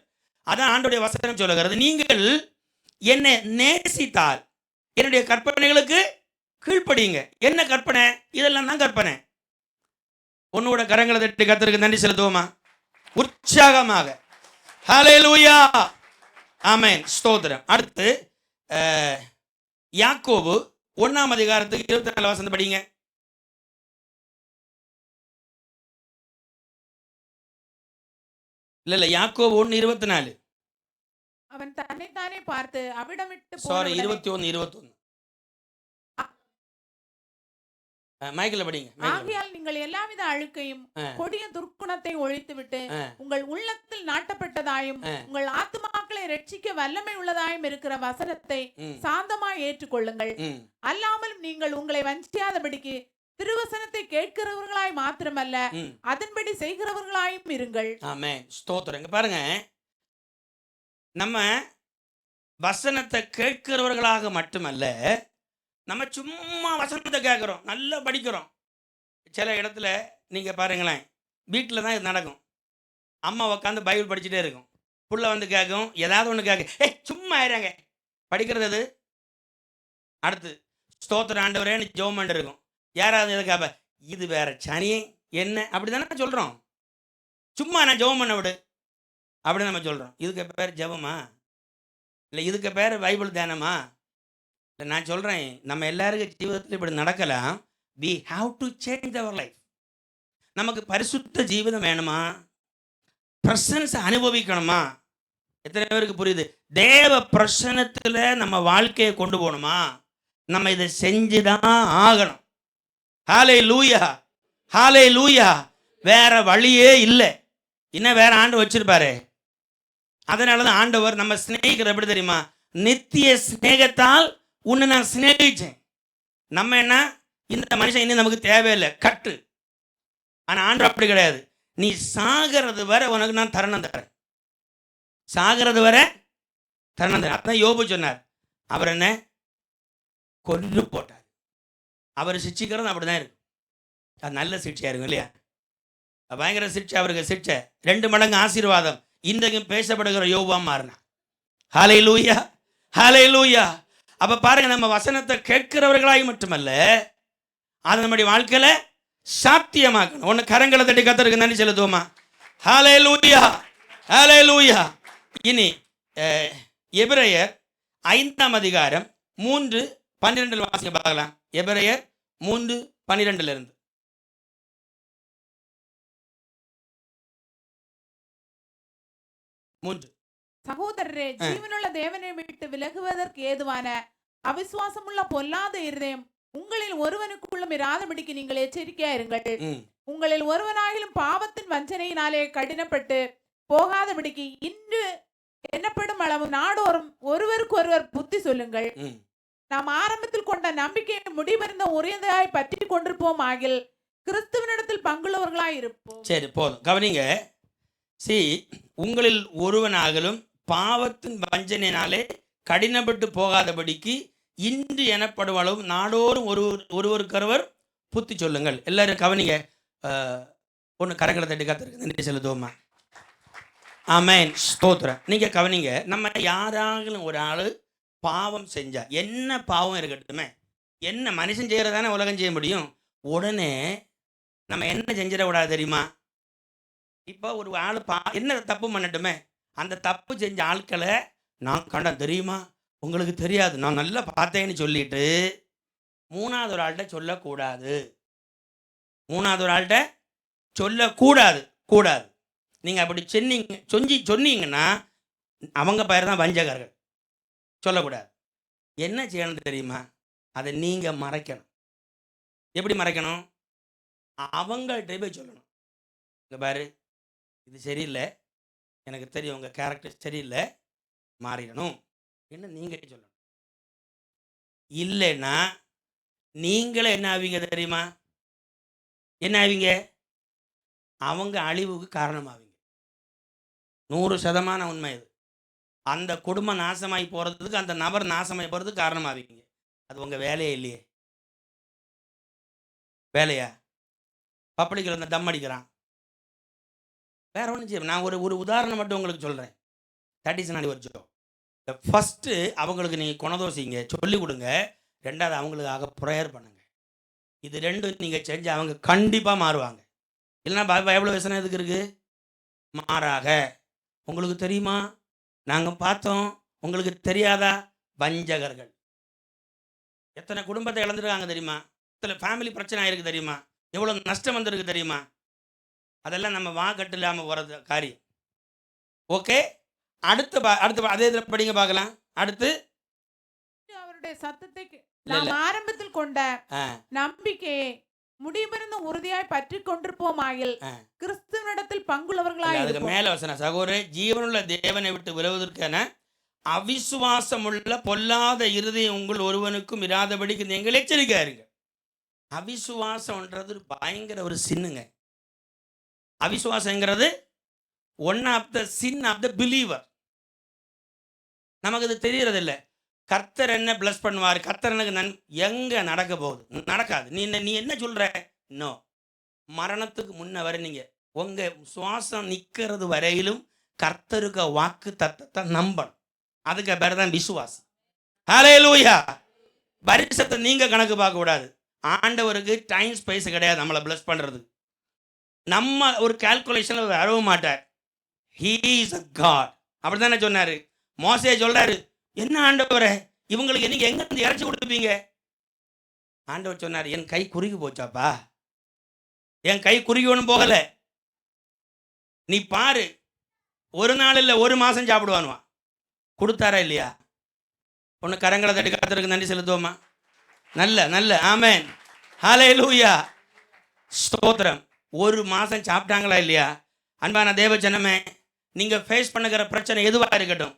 அதான் ஆண்டவருடைய வசனம் சொல்லுகிறது, நீங்கள் என்னை நேசித்தால் என்னுடைய கற்பனைகளுக்கு கீழ்ப்படியுங்க. என்ன கற்பனை? இதெல்லாம் தான் கற்பனை. உன்னோட கரங்களை தட்டி கர்த்தருக்கு நன்றி செலுத்துவோமா உற்சாகமாக? ஹல்லேலூயா, ஆமென், ஸ்தோத்திரம். அடுத்து யாக்கோபு 1ஆம் அதிகாரத்துக்கு 24 வசனம் படிங்க. இல்ல யாக்கோபு 1:24. அவன் தன்னைத்தானே பார்த்து அவிடமிட்டு 21 மைக்கில் படிங்க. ஆகையால் நீங்கள் எல்லாவித அழுக்கையும் கொடிய துர்க்குணத்தை ஒழித்துவிட்டு உங்கள் உள்ளத்தில் நாட்டப்பட்டதாயும் உங்கள் ஆத்துமாக்களை ரட்சிக்க வல்லமை உள்ளதாயும் இருக்கிற வசனத்தை சாந்தமாய் ஏற்றுக்கொள்ளுங்கள். அல்லாமலும் நீங்கள் உங்களை வஞ்சியாதபடிக்கு திருவசனத்தை கேட்கிறவர்களாய் மாத்திரமல்ல அதன்படி செய்கிறவர்களாயும் இருங்கள். ஆமென், ஸ்தோத்திரம். இங்க பாருங்க, நம்ம வசனத்தை கேட்கிறவர்களாக மட்டுமல்ல, நம்ம சும்மா வசனத்தை கேட்குறோம், நல்லா படிக்கிறோம். சில இடத்துல நீங்கள் பாருங்களேன், வீட்டில் தான் இது நடக்கும். அம்மா உட்காந்து பைபிள் படிச்சுட்டே இருக்கும், புள்ள வந்து கேட்கும், ஏதாவது ஒன்று கேட்க, சும்மா ஆயிராங்க படிக்கிறது. அது அடுத்து ஸ்தோத்திர ஆண்டவரேன்னு ஜெபம் இருக்கும். யாராவது எதை கேட்ப, இது வேற சனியே என்ன, அப்படி தானே சொல்கிறோம். சும்மா நான் ஜெபம் பண்ண விடு அப்படி நம்ம சொல்கிறோம். இதுக்கு பேர் ஜெபமா? இல்லை இதுக்கு பேர் பைபிள் தியானமா? நான் சொல்கிறேன், நம்ம எல்லாருக்கும் ஜீவிதத்தில் இப்படி நடக்கலாம். we have to change our life. நமக்கு பரிசுத்த ஜீவிதம் வேணுமா? பிரசன்ஸ் அனுபவிக்கணுமா? எத்தனை பேருக்கு புரியுது? தேவ பிரசன்னத்தில் நம்ம வாழ்க்கையை கொண்டு போகணுமா? நம்ம இதை செஞ்சுதான் ஆகணும். ஹல்லேலூயா, ஹல்லேலூயா. வேற வழியே இல்லை. இன்னும் வேற ஆண்டு வச்சிருப்பாரு. அதனால தான் ஆண்டவர் நம்ம சிநேகிக்கிற எப்படி தெரியுமா? நித்திய சிநேகத்தால் உன்னை நான் சிநேகிச்சேன். நம்ம என்ன, இந்த மனுஷன் இன்னும் நமக்கு தேவையில்லை, கட்டு. ஆனால் ஆண்டவர் அப்படி கிடையாது. நீ சாகிறது வரை உனக்கு நான் தருணம் தரேன், சாகிறது வரை தருணம் தரேன். அதான் யோபு சொன்னார். அவர் என்ன கொன்று போட்டார். அவர் சிக்ஷிக்கிறது அப்படிதான் இருக்கு. அது நல்ல சிக்ஷையா இருக்கும் இல்லையா? பயங்கர சிக்ஷை, அவருக்கு சிக்ஷை 2 மடங்கு ஆசீர்வாதம். இன்றைக்கும் பேசப்படுகிற யோபா மாறினா. ஹல்லேலூயா, ஹல்லேலூயா. அப்ப பாருங்க, நம்ம வசனத்தை கேட்கிறவர்களாய் மட்டுமல்ல, அதை நம்முடைய வாழ்க்கையில சாத்தியமாக்கணும். ஒன்று கரங்களை தட்டி கர்த்தருக்கு நன்றி செலுத்துவோமா? ஹல்லேலூயா, ஹல்லேலூயா. இனி எபிரேயர் 5ஆம் அதிகாரம் 3:12 வாசிக்க பார்க்கலாம். எபிரேயர் 3:12 சகோதரரே, ஜீவனுள்ள தேவனை விட்டு விலகுவதற்கு ஏதுவான அவிசுவாசமுள்ள பொல்லாத இருதயம் உங்களில் ஒருவனுக்குள்ளும் இராதபடிக்கு நீங்கள் எச்சரிக்கையா இருங்கள். உங்களில் ஒருவனாகிலும் பாவத்தின் வஞ்சனையினாலே கடினப்பட்டு போகாதபடிக்கு இன்று என்னப்படும் அளவு நாடோறும் ஒருவருக்கு ஒருவர் புத்தி சொல்லுங்கள். நாம் ஆரம்பத்தில் கொண்ட நம்பிக்கையை முடிவறிந்த உரியதாய் பற்றி கொண்டிருப்போம் ஆகில் கிறிஸ்துவனிடத்தில் பங்குள்ளவர்களாய் இருப்போம். சரி, போதும், கவனிங்க. உங்களில் ஒருவனாகலும் பாவத்தின் வஞ்சனையினாலே கடினப்பட்டு போகாதபடிக்கு இன்று எனப்படும் அளவு நாடோறும் ஒருவருக்கொருவர் புத்தி சொல்லுங்கள். எல்லாரும் கவனிங்க. ஒன்று கரங்களை தட்டி கர்த்தருக்கு நன்றி செலுத்துவோமா? ஆமென், ஸ்தோத்திரம். நீங்க கவனிங்க, நம்ம யாராலும் ஒரு ஆள் பாவம் செஞ்சா, என்ன பாவம் இருக்கட்டுமே, என்ன மனுஷன் செய்யறதானே உலகம் செய்ய முடியும், உடனே நம்ம என்ன செஞ்சிடக்கூடாது தெரியுமா? இப்போ ஒரு ஆள் என்ன தப்பு பண்ணட்டுமே, அந்த தப்பு செஞ்ச ஆட்களை நான் கண்டேன் தெரியுமா, உங்களுக்கு தெரியாது, நான் நல்லா பார்த்தேன்னு சொல்லிட்டு மூணாவது ஒரு ஆள்கிட்ட சொல்லக்கூடாது. மூணாவது ஒரு ஆள்கிட்ட சொல்லக்கூடாது. கூடாது. நீங்கள் அப்படி சொன்னீங்கன்னா அவங்க பேர் தான் வஞ்சகர்கள். சொல்லக்கூடாது. என்ன செய்யணும் தெரியுமா? அதை நீங்கள் மறைக்கணும். எப்படி மறைக்கணும்? அவங்கள்ட்ட போய் சொல்லணும். இங்கே பாரு, இது சரியில்லை, எனக்கு தெரியும் உங்கள் கேரக்டர் சரியில்லை, மாறிடணும் என்ன நீங்கள் சொல்லணும். இல்லைன்னா நீங்களே என்ன ஆவீங்க தெரியுமா? என்ன ஆவீங்க? அவங்க அழிவுக்கு காரணமாவீங்க. 100% உண்மை இது. அந்த குடும்பம் நாசமாகி போகிறதுக்கு, அந்த நபர் நாசமாகி போகிறதுக்கு காரணமாவீங்க. அது உங்கள் வேலையே இல்லையே. வேலையா? பப்பளிக்கில் இந்த தம் அடிக்கிறான், வேற ஒன்றும் செய்ய. நான் ஒரு உதாரணம் மட்டும் உங்களுக்கு சொல்கிறேன். That is not your job. First அவங்களுக்கு நீங்கள் குணதோசிங்க சொல்லிக் கொடுங்க. ரெண்டாவது அவங்களுக்காக ப்ரேயர் பண்ணுங்க. இது ரெண்டும் நீங்கள் செஞ்சு அவங்க கண்டிப்பாக மாறுவாங்க. இல்லைன்னா எவ்வளோ வசனம் எதுக்கு இருக்குது? மாறாக உங்களுக்கு தெரியுமா, நாங்கள் பார்த்தோம், உங்களுக்கு தெரியாதா? வஞ்சகர்கள் எத்தனை குடும்பத்தை இழந்துருக்காங்க தெரியுமா? எத்தனை ஃபேமிலி பிரச்சனை ஆயிருக்கு தெரியுமா? எவ்வளோ நஷ்டம் வந்திருக்கு தெரியுமா? அதெல்லாம் நம்ம கட்டு இல்லாமல் போகிறது காரியம். ஓகே, அடுத்து அதே இதில் படிங்க பார்க்கலாம். அடுத்து அவருடைய சத்தத்தை நாம் ஆரம்பத்தில் கொண்ட நம்பிக்கையை முடிவெருந்து உறுதியாய் பற்றி கொண்டிருப்போமாயில் கிறிஸ்துவனிடத்தில் பங்குள்ளவர்களாய் இருப்போம். மேல வசனம், சகோதரரே, ஜீவனுள்ள தேவனை விட்டு விலகுவதற்கான அவிசுவாசமுள்ள பொல்லாத இருதயம் உங்கள் ஒருவனுக்கும் இராதபடிக்கு நீங்கள் எச்சரிக்கையா இருங்க. அவிசுவாசம்ன்றது பயங்கர ஒரு சின்னுங்க. அவிசுவாசங்கிறது one of the sin of the believer. நமக்கு இது தெரியறதில்லை. கர்த்தர் என்ன பிளஸ் பண்ணுவார், கர்த்தர் எனக்கு எங்க நடக்க போகுது? நடக்காது. நீ என்ன சொல்ற? நோ. மரணத்துக்கு முன்ன வரை நீங்க உங்க சுவாசம் நிற்கிறது வரையிலும் கர்த்தருக்கு வாக்கு தத்தத்தை நம்பணும். அதுக்கு பேர் தான் விசுவாசம். ஹல்லேலூயா. பரிசத்தை நீங்க கணக்கு பார்க்க கூடாது. ஆண்டவருக்கு டைம் ஸ்பேஸ் கிடையாது நம்மளை பிளஸ் பண்றது. நம்ம ஒரு கால்குலேஷன்ல வரவே மாட்டார். He is a god. அப்படித்தானே சொன்னாரு. மோசே சொல்றாரு, என்ன ஆண்டவரே, இவங்களுக்கு நீங்க எங்க இருந்து இறைச்சி கொடுப்பீங்க? ஆண்டவர் சொன்னார், என் கை குறுகி போச்சாப்பா, என் கை குறுகி ஒன்றும் போகல, நீ பாரு, ஒரு நாள் இல்லை ஒரு மாசம் சாப்பிடுவானுவா. கொடுத்தாரா இல்லையா? ஒன்று கரங்களை தட்டி கர்த்தருக்கு நன்றி செலுத்துவோமா? நல்ல நல்ல ஆமென், ஹல்லேலூயா, ஸ்தோத்திரம். ஒரு மாசம் சாப்பிட்டாங்களா இல்லையா? அன்பான தேவ ஜனமே, நீங்க ஃபேஸ் பண்ணுகிற பிரச்சனை எதுவா இருக்கட்டும்,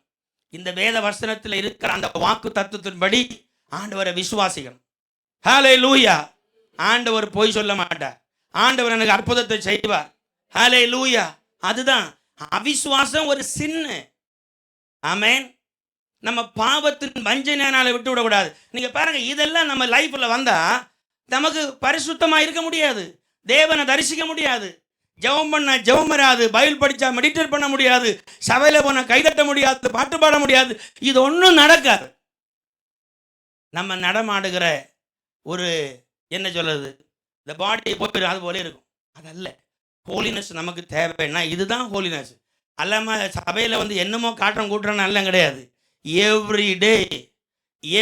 இந்த வேத வசனத்தில் இருக்கிற அந்த வாக்கு தத்துவத்தின்படி ஆண்டவரை விசுவாசிக்கணும். ஹல்லேலூயா. ஆண்டவர் பொய் சொல்ல மாட்டார். ஆண்டவர் எனக்கு அற்புதத்தை செய்வார். ஹல்லேலூயா. அதுதான் அவிசுவாசம் ஒரு சின்னு. ஆமென். நம்ம பாவத்தின் வஞ்சனையால விட்டு விடக்கூடாது. நீங்க பாருங்க, இதெல்லாம் நம்ம லைஃப்ல வந்தா நமக்கு பரிசுத்தமா இருக்க முடியாது, தேவனை தரிசிக்க முடியாது, ஜெபம் பண்ண ஜெபம் வராது, பைபிள் படிச்சா மெடிடேட் பண்ண முடியாது, சபையில போன கைதட்ட முடியாது, பாட்டு பாட முடியாது. இது ஒன்றும் நடக்காது. நம்ம நடமாடுகிற ஒரு என்ன சொல்றது, இந்த பாடி போய் அது போல இருக்கும். அதல்ல ஹோலினஸ். நமக்கு தேவைன்னா இதுதான் ஹோலினஸ். அல்லாம சபையில வந்து என்னமோ காட்டுறோம் கூட்டுறோம் எல்லாம் கிடையாது. எவ்ரி டே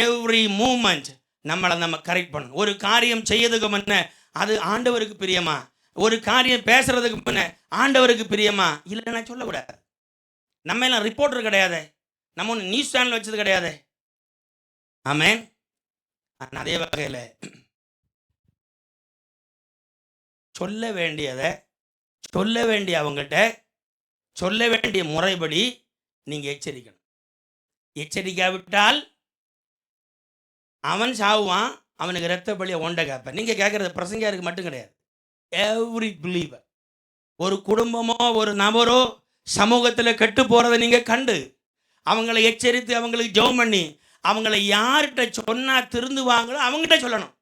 எவ்ரி மூமெண்ட் நம்ம கரெக்ட் பண்ணணும். ஒரு காரியம் செய்யறதுக்கு முன்ன அது ஆண்டவருக்கு பிரியமா, ஒரு காரியம் பேசுறதுக்கு முன்ன ஆண்டவருக்கு பிரியமா, இல்லைன்னா சொல்லக்கூடாது. நம்ம எல்லாம் ரிப்போர்ட்டர் கிடையாது, நம்ம ஒன்று நியூஸ் சேனல் வச்சது கிடையாது. ஆமென். அதே வகையில் சொல்ல வேண்டியதை சொல்ல வேண்டிய அவங்ககிட்ட சொல்ல வேண்டிய முறைப்படி நீங்க எச்சரிக்கணும். எச்சரிக்காவிட்டால் அவன் சாவுவான், அவனுக்கு இரத்த பலியை ஒன்றை கேட்பேன். நீங்க கேட்கறது பிரசங்கியாருக்கு மட்டும் கிடையாது. எவ்ரி பிலீவர், ஒரு குடும்பமோ ஒரு நபரோ சமூகத்தில் கெட்டு போறதை நீங்க கண்டு அவங்களை எச்சரித்து அவங்களுக்கு ஜெபம் பண்ணி அவங்களை யார்கிட்ட சொன்னா திருந்துவாங்களோ அவங்ககிட்ட சொல்லணும்.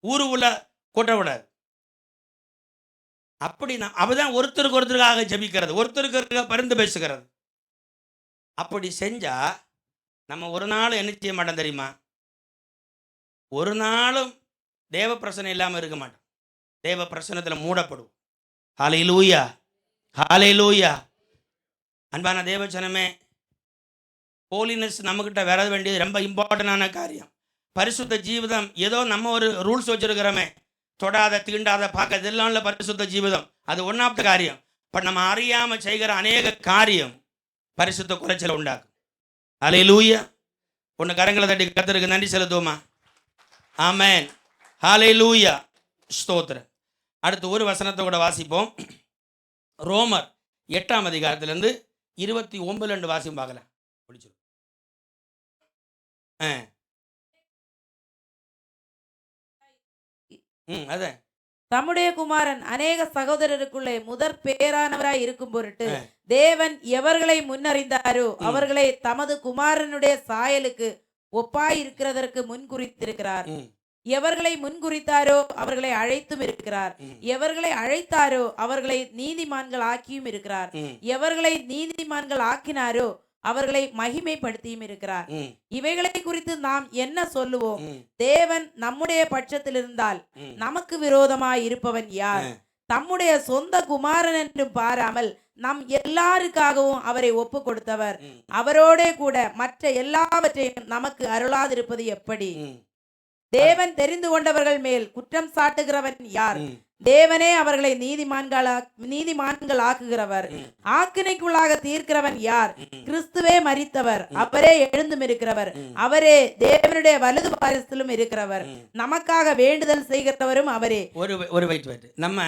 ஊருக்குள்ள கூட்டக்கூடாது. அப்படி அவதான் ஒருத்தருக்கு ஒருத்தருக்காக ஜெபிக்கிறது, ஒருத்தருக்கு பரிந்து பேசுகிறது. அப்படி செஞ்சா நம்ம ஒரு நாள் என்ன செய்ய மாட்டோம் தெரியுமா? ஒரு நாளும் தேவ பிரசனம் இல்லாமல் இருக்க மாட்டோம். தேவ பிரசனத்தில் மூடப்படுவோம். ஹல்லேலூயா, ஹல்லேலூயா. அன்பான தேவஜனமே, ஹோலினஸ் நம்மக்கிட்ட வர வேண்டியது ரொம்ப இம்பார்ட்டண்டான காரியம். பரிசுத்த ஜீவிதம் ஏதோ நம்ம ஒரு ரூல்ஸ் வச்சிருக்கிறோமே, தொடாத தீண்டாத பார்க்க, இதெல்லாம் இல்லை பரிசுத்த ஜீவிதம். அது ஒன்றாவது காரியம். பட் நம்ம அறியாமல் செய்கிற அநேக காரியம் பரிசுத்த குறைச்சலை உண்டாக்கும். ஹல்லேலூயா. ஒன்று கரங்களை தட்டி கர்த்தருக்கு நன்றி செலுத்துவோமா? ஆமென், ஹல்லேலூயா, ஸ்தோத்திரம். அடுத்து ஒரு வசனத்தை கூட வாசிப்போம். ரோமர் 8ஆம் அதிகாரத்திலிருந்து 29 வாசியும் பார்க்கலாம். பிடிச்சிடும். அதான் தம்முடைய குமாரன் அநேக சகோதரருக்குள்ளே முதற் பேரானவராய் இருக்கும் பொருட்டு தேவன் எவர்களை முன்னறிந்தாரோ அவர்களை தமது குமாரனுடைய சாயலுக்கு ஒப்பாய் இருக்கிறதற்கு முன்குறித்திருக்கிறார். எவர்களை முன்குறித்தாரோ அவர்களை அழைத்தும் இருக்கிறார். எவர்களை அழைத்தாரோ அவர்களை நீதிமான்கள் ஆக்கியும் இருக்கிறார். எவர்களை நீதிமான்கள் ஆக்கினாரோ அவர்களை மகிமைப்படுத்தியும் இருக்கிறார். இவைகளை குறித்து நாம் என்ன சொல்லுவோம்? தேவன் நம்முடைய பட்சத்தில் இருந்தால் நமக்கு விரோதமாய் இருப்பவன் யார்? தம்முடைய சொந்த குமாரன் என்றும் பாராமல் நம் எல்லாருக்காகவும் அவரை ஒப்பு கொடுத்தவர் அவரோட கூட மற்ற எல்லாவற்றையும் நமக்கு அருளாதிருப்பது எப்படி? தேவன் தெரிந்து கொண்டவர்கள் மேல் குற்றம் சாட்டுகிறவன் யார்? தேவனே அவர்களை நீதிமான்கள் ஆக்குகிறவர். ஆக்கினைக்குள்ளாக தீர்க்கிறவன் யார்? கிறிஸ்துவே மரித்தவர், அவரே எழுந்தும் இருக்கிறவர், அவரே தேவனுடைய வலது பாரத்திலும் இருக்கிறவர், நமக்காக வேண்டுதல் செய்கிறவரும் அவரே. ஒரு வெயிட் நம்ம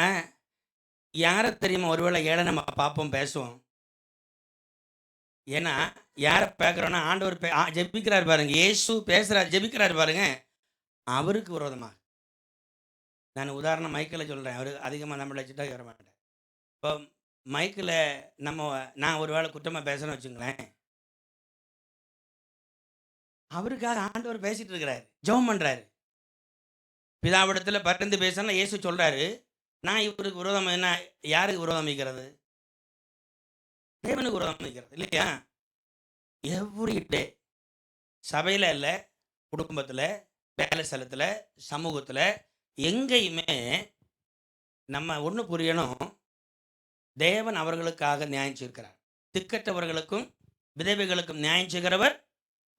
யாரை தெரியுமா? ஒருவேளை ஏழை நம்ம பார்ப்போம், பேசுவோம். ஏன்னா யாரை பேசுறோம்னா ஆண்டவர் ஜெபிக்கிறார் பாருங்க, இயேசு பேசுறார், ஜெபிக்கிறார் பாருங்க, அவருக்கு விரோதமாக. நான் உதாரணம் மைக்கில் சொல்கிறேன். அவர் அதிகமாக நம்மளை வச்சுட்டா வர மாட்டேன். இப்போ மைக்கில் நான் ஒரு வேளை குற்றமாக பேசணும்னு வச்சுங்களேன், அவருக்காக ஆண்டவர் பேசிட்டு இருக்கிறாரு, ஜெபம் பண்ணுறாரு. பிதாவிடத்தில் பரிந்து பேசணும் இயேசு சொல்கிறாரு, நான் இவருக்கு விரோதம் என்ன? யாருக்கு விரோதம் வைக்கிறது? தேவனுக்கு விரோதம் வைக்கிறது இல்லையா? எவ்ரி டே சபையில் இல்லை, குடும்பத்தில், வேலை ஸ்தலத்தில், சமூகத்தில், எங்கேயுமே நம்ம ஒன்று புரியணும். தேவன் அவர்களுக்காக நியாயம் செய்கிறார். திக்கற்றவர்களுக்கும் விதவைகளுக்கும் நியாயம் செய்கிறவர்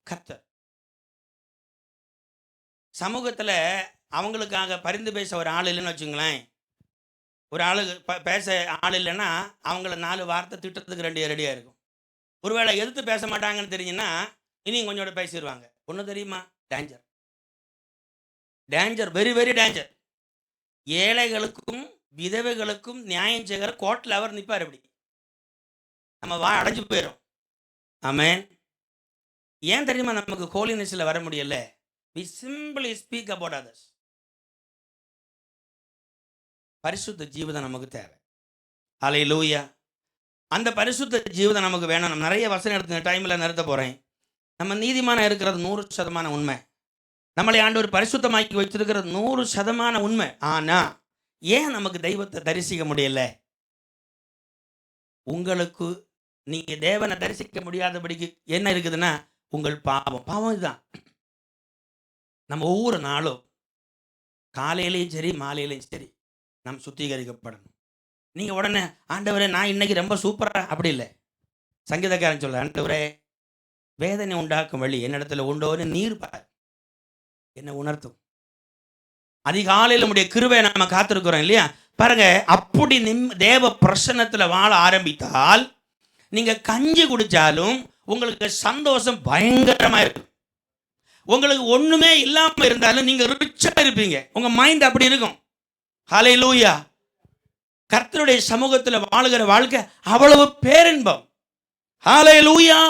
கர்த்தர். சமூகத்தில் அவங்களுக்காக பரிந்து பேச ஒரு ஆள் இல்லைன்னு வச்சுங்களேன், ஒரு ஆளு பேச ஆள் இல்லைன்னா அவங்கள 4 வார்த்தை திட்டத்துக்கு ரெடியாக இருக்கும். ஒருவேளை எதிர்த்து பேச மாட்டாங்கன்னு தெரிஞ்சுன்னா இனி கொஞ்சோட பேசிடுவாங்க. ஒன்று தெரியுமா? Danger, danger, very very danger. ஏழைகளுக்கும் விதவைகளுக்கும் நியாயம் செய்கிற கோர்ட்டில் அவர் நிற்பார். எப்படி நம்ம அடைஞ்சு போயிடும். ஆமென். ஏன் தெரியுமா நமக்கு ஹோலினஸ்ல வர முடியல? we simply speak about others. பரிசுத்த ஜீவிதம் நமக்கு தேவை. ஹல்லேலூயா. அந்த பரிசுத்த ஜீவிதம் நமக்கு வேணும். நம்ம நிறைய வசனம் எடுத்து டைமில் நிறுத்த போகிறேன். நம்ம நீதிமானம் இருக்கிறது 100% உண்மை. நம்மளை ஆண்டவர் பரிசுத்தமாக்கி வச்சிருக்கிறது 100% உண்மை. ஆனா ஏன் நமக்கு தெய்வத்தை தரிசிக்க முடியல? உங்களுக்கு நீங்க தேவனை தரிசிக்க முடியாதபடிக்கு என்ன இருக்குதுன்னா உங்கள் பாவம் இதுதான். நம்ம ஒவ்வொரு நாளும் காலையிலையும் சரி மாலையிலையும் சரி நாம் சுத்திகரிக்கப்படணும். நீங்க உடனே ஆண்டவரே நான் இன்னைக்கு ரொம்ப சூப்பரா, அப்படி இல்லை. சங்கீதக்காரன் சொல்ல, ஆண்டவரே வேதனை உண்டாக்கும் வழி என்னிடத்துல உண்டோன்னு நீர் பார், என்ன உணர்த்தும். அதிகாலையில் நம்முடைய கிருபையை நம்ம காத்திருக்கிறோம் இல்லையா? பாருங்க, அப்படி தேவ பிரசன்னத்தில் வாழ ஆரம்பித்தால் நீங்க கஞ்சி குடிச்சாலும் உங்களுக்கு சந்தோஷம் பயங்கரமா இருக்கும். உங்களுக்கு ஒண்ணுமே இல்லாம இருந்தாலும் நீங்க ரிச்சா இருப்பீங்க. உங்க மைண்ட் அப்படி இருக்கும். ஹல்லேலூயா. கர்த்தருடைய சமூகத்தில் வாழுகிற வாழ்க்கை அவ்வளவு பேரின்பம். ஹல்லேலூயா.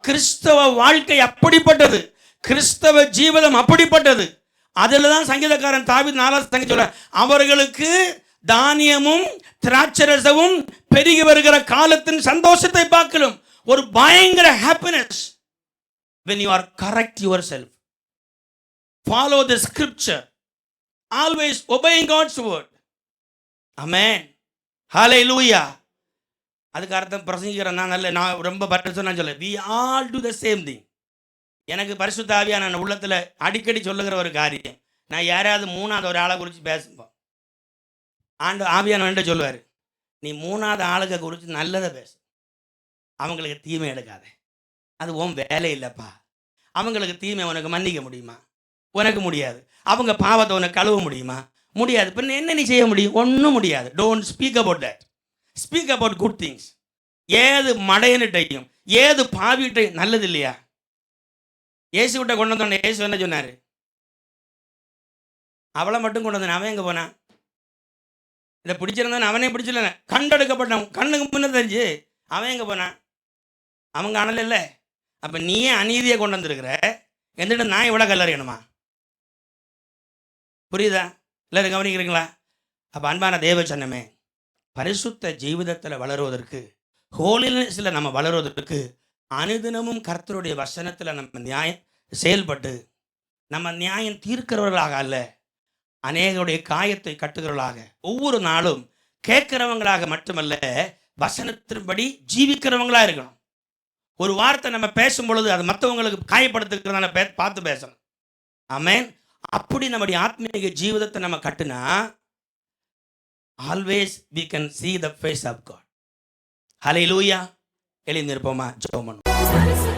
கிறிஸ்தவ வாழ்க்கை அப்படிப்பட்டது, கிறிஸ்தவ ஜீவிதம் அப்படிப்பட்டது. அதில் தான் சங்கீதக்காரன் தாவீது 4ஆம் சங்கீதம் சொல்ற, அவர்களுக்கு தானியமும் திராட்சரசமும் பெருகி வருகிற காலத்தின் சந்தோஷத்தை பார்க்கலாம். ஒரு பயங்கர happiness when you are correct yourself, follow the scripture, always obeying God's word. Amen. ஹல்லேலூயா. அதுக்கு அர்த்தம் பிரசங்கிக்கிறேன் நான் ரொம்ப பரிசுத்தம் நான் சொல்ல, we all do the same thing. எனக்கு பரிசுத்த ஆவியான உள்ளத்தில் அடிக்கடி சொல்லுகிற ஒரு காரியம், நான் யாராவது மூணாவது ஒரு ஆளை குறித்து பேசுவோம், ஆவியானவன்ட்ட சொல்லுவார், நீ மூணாவது ஆளுக குறித்து நல்லதை பேசு, அவங்களுக்கு தீமை எடுக்காத, அது உன் வேலை இல்லைப்பா. அவங்களுக்கு தீமை உனக்கு மன்னிக்க முடியுமா? உனக்கு முடியாது. அவங்க பாவத்தை உனக்கு கழுவ முடியுமா? முடியாது. இப்போ என்ன நீ செய்ய முடியும்? ஒன்றும் முடியாது. Don't speak about that, speak about good things. ஏது மடையன்ட்டையும் ஏது பாவிட்டையும் நல்லது இல்லையா? இயேசு விட்ட கொண்டு வந்தோடனே இயேசு என்ன சொன்னார்? அவளை மட்டும் கொண்டு வந்தேன், அவன் எங்கே போனான்? இதை பிடிச்சிருந்தான், அவனே பிடிச்சிடல, கண்டெடுக்கப்பட்டான், கண்ணுக்கு முன்ன தெரிஞ்சு, அவன் எங்கே போனான்? அவங்க அனல் இல்லை. அப்போ நீயே அநீதியை கொண்டு வந்திருக்கிற, எந்திட்ட நான் இவ்வளோ கல்லறியணுமா? புரியுதா? இல்லை கவனிக்கிறீங்களா? அப்போ அன்பான தேவ சொன்னமே, பரிசுத்த ஜீவிதத்தில் வளருவதற்கு, ஹோலினஸில் நம்ம வளருவதற்கு அனுதினமும் கர்த்தருடைய வசனத்தில் நம்ம நியாயம் செயல்பட்டு நம்ம நியாயம் தீர்க்கிறவர்களாக அல்ல, அநேகருடைய காயத்தை கட்டுகிறவர்களாக, ஒவ்வொரு நாளும் கேட்கிறவங்களாக மட்டுமல்ல, வசனத்தின்படி ஜீவிக்கிறவங்களாக இருக்கணும். ஒரு வார்த்தை நம்ம பேசும் பொழுது அது மற்றவங்களுக்கு காயப்படுத்துக்கிறதான பார்த்து பேசணும். ஆமென். அப்படி நம்முடைய ஆத்மீக ஜீவிதத்தை நம்ம கட்டுனா always we can see the face of God. ஹல்லேலூயா. எழுந்திருப்போமா, ஜெபம் பண்ணுவோம்.